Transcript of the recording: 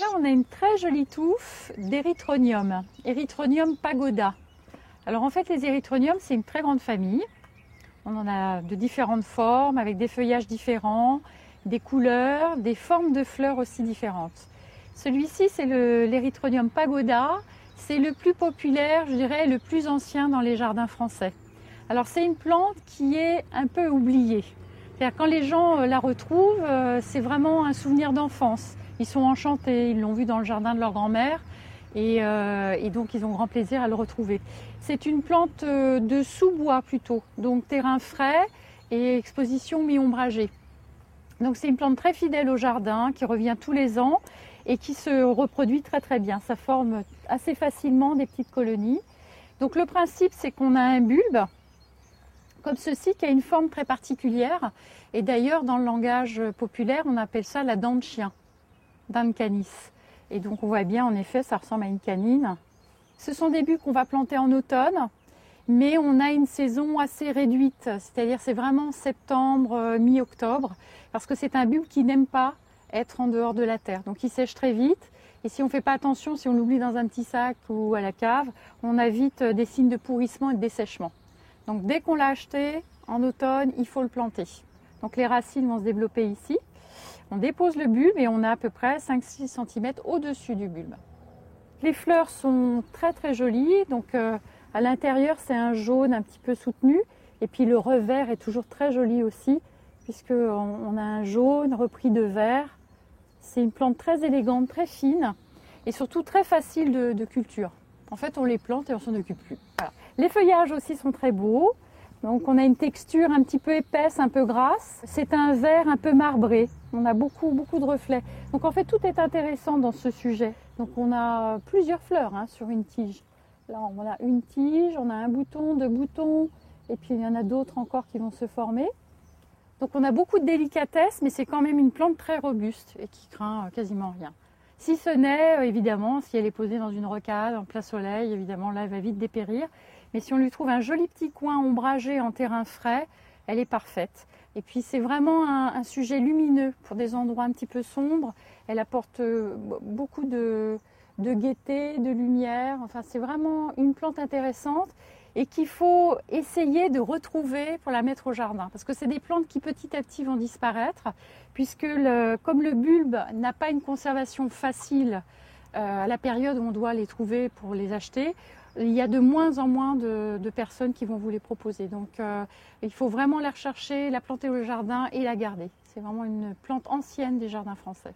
Là, on a une très jolie touffe d'érythronium, Erythronium pagoda. Alors en fait, les érythroniums, c'est une très grande famille. On en a de différentes formes, avec des feuillages différents, des couleurs, des formes de fleurs aussi différentes. Celui-ci, c'est l'érythronium pagoda. C'est le plus populaire, je dirais, le plus ancien dans les jardins français. Alors c'est une plante qui est un peu oubliée. C'est-à-dire quand les gens la retrouvent, c'est vraiment un souvenir d'enfance. Ils sont enchantés, ils l'ont vu dans le jardin de leur grand-mère et donc ils ont grand plaisir à le retrouver. C'est une plante de sous-bois plutôt, donc terrain frais et exposition mi-ombragée. Donc c'est une plante très fidèle au jardin qui revient tous les ans et qui se reproduit très très bien. Ça forme assez facilement des petites colonies. Donc le principe, c'est qu'on a un bulbe comme ceci qui a une forme très particulière. Et d'ailleurs, dans le langage populaire, on appelle ça la dent de chien, dent canis. Et donc on voit bien, en effet, ça ressemble à une canine. Ce sont des bulbes qu'on va planter en automne, mais on a une saison assez réduite. C'est-à-dire c'est vraiment septembre, mi-octobre, parce que c'est un bulbe qui n'aime pas être en dehors de la terre. Donc il sèche très vite. Et si on ne fait pas attention, si on l'oublie dans un petit sac ou à la cave, on a vite des signes de pourrissement et de dessèchement. Donc dès qu'on l'a acheté, en automne, il faut le planter. Donc les racines vont se développer ici. On dépose le bulbe et on a à peu près 5-6 cm au-dessus du bulbe. Les fleurs sont très très jolies. Donc à l'intérieur, c'est un jaune un petit peu soutenu. Et puis le revers est toujours très joli aussi, puisqu'on a un jaune repris de vert. C'est une plante très élégante, très fine et surtout très facile de culture. En fait, on les plante et on s'en occupe plus. Voilà. Les feuillages aussi sont très beaux. Donc on a une texture un petit peu épaisse, un peu grasse. C'est un vert un peu marbré. On a beaucoup de reflets. Donc en fait, tout est intéressant dans ce sujet. Donc on a plusieurs fleurs sur une tige. Là, on a une tige, on a un bouton, deux boutons, et puis il y en a d'autres encore qui vont se former. Donc on a beaucoup de délicatesse, mais c'est quand même une plante très robuste et qui craint quasiment rien. Si ce n'est, évidemment, si elle est posée dans une rocade, en plein soleil, évidemment, là, elle va vite dépérir. Mais si on lui trouve un joli petit coin ombragé en terrain frais, elle est parfaite. Et puis c'est vraiment un sujet lumineux pour des endroits un petit peu sombres. Elle apporte beaucoup de gaieté, de lumière. Enfin, c'est vraiment une plante intéressante et qu'il faut essayer de retrouver pour la mettre au jardin. Parce que c'est des plantes qui petit à petit vont disparaître, puisque comme le bulbe n'a pas une conservation facile à la période où on doit les trouver pour les acheter, il y a de moins en moins de personnes qui vont vous les proposer. Donc il faut vraiment la rechercher, la planter au jardin et la garder. C'est vraiment une plante ancienne des jardins français.